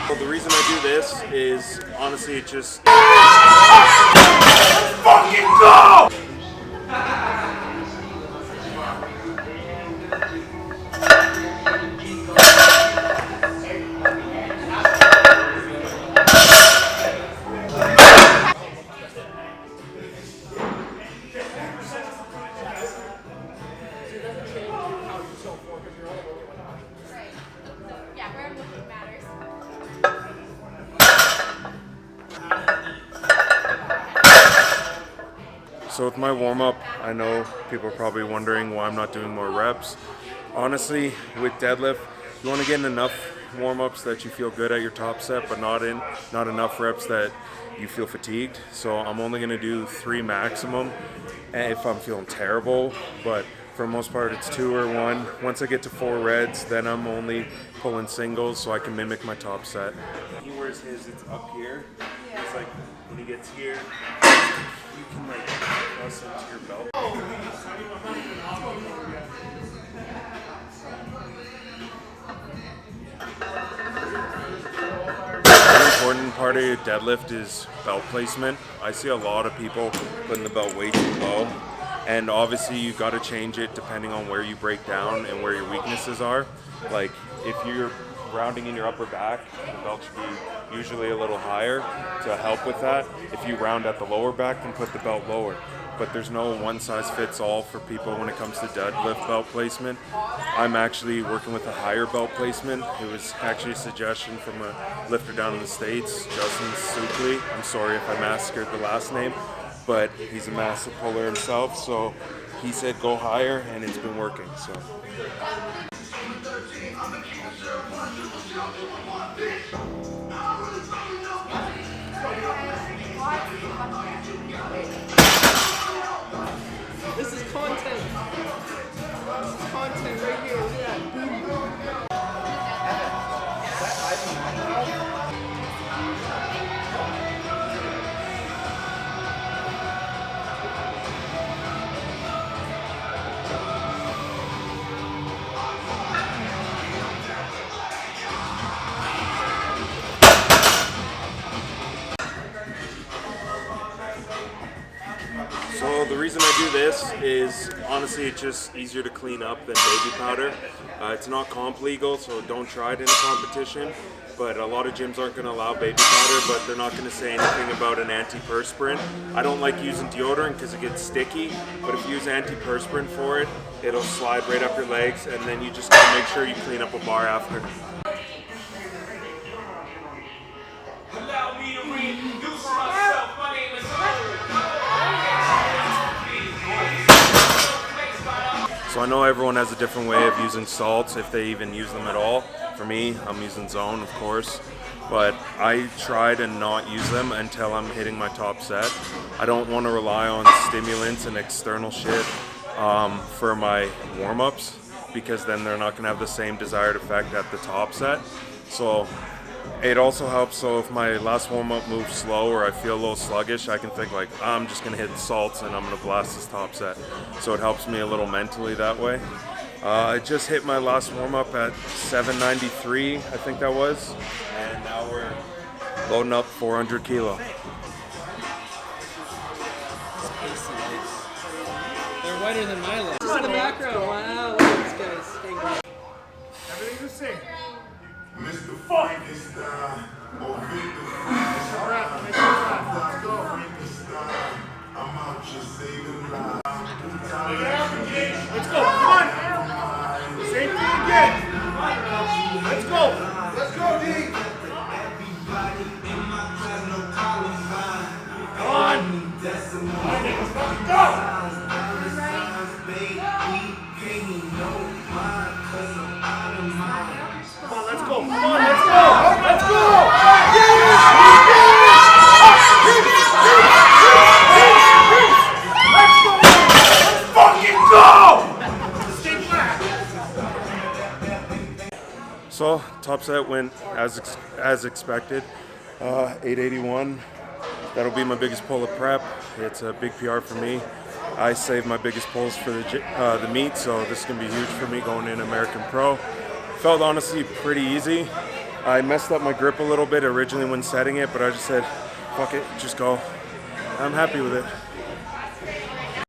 Well, the reason I do this is honestly it just Fucking go! Yeah, where I'm looking matters. So with my warm-up, I know people are probably wondering why I'm not doing more reps. Honestly, with deadlift, you want to get in enough warm-ups that you feel good at your top set, but not enough reps that you feel fatigued. So I'm only going to do 3 maximum if I'm feeling terrible, but for the most part it's 2 or 1. Once I get to 4 reds, then I'm only pulling singles so I can mimic my top set. He wears his, it's up here. It's like when he gets here, you can like press into your belt. An important part of your deadlift is belt placement. I see a lot of people putting the belt way too low, and obviously you got to change it depending on where you break down and where your weaknesses are. Like if you're rounding in your upper back, the belt should be usually a little higher to help with that. If you round at the lower back, then put the belt lower. But there's no one size fits all for people when it comes to deadlift belt placement. I'm actually working with a higher belt placement. It was actually a suggestion from a lifter down in the States, Justin Sukley. I'm sorry if I massacred the last name, but he's a massive puller himself, so he said go higher, and it's been working. So. This is content. This is content right here. Look at that. So the reason I do this is honestly it's just easier to clean up than baby powder. It's not comp legal, so don't try it in a competition. But a lot of gyms aren't going to allow baby powder, but they're not going to say anything about an antiperspirant. I don't like using deodorant because it gets sticky, but if you use antiperspirant for it, it'll slide right up your legs, and then you just got to make sure you clean up a bar after. Allow me to reintroduce myself. My name is So I know everyone has a different way of using salts, if they even use them at all. For me, I'm using Zone, of course, but I try to not use them until I'm hitting my top set. I don't want to rely on stimulants and external shit for my warm-ups, because then they're not going to have the same desired effect at the top set. So it also helps, so if my last warm-up moves slow or I feel a little sluggish, I can think like, I'm just going to hit salts and I'm going to blast this top set. So it helps me a little mentally that way. I just hit my last warm-up at 793, I think that was, and now we're loading up 400 kilo. They're whiter than my legs. Just in the background. Wow, look at these guys. Hang on. everything's the same. Mr. Frankenstein, or Victor Alright, make it fast. Let's go. Frankenstein, I'm out here saving lives. Let's go. Come on. Same thing again. Let's go. Let's go, D. Come on. Let's fucking go. Come on, let's go. Come on, let's go. Let's go. Let's go. Let's fucking go. Stay flat. So top set went as expected, 881. That'll be my biggest pull of prep. It's a big PR for me. I saved my biggest pulls for the meet, so this is gonna be huge for me going in American Pro. Felt honestly pretty easy. I messed up my grip a little bit originally when setting it, but I just said, fuck it, just go. I'm happy with it.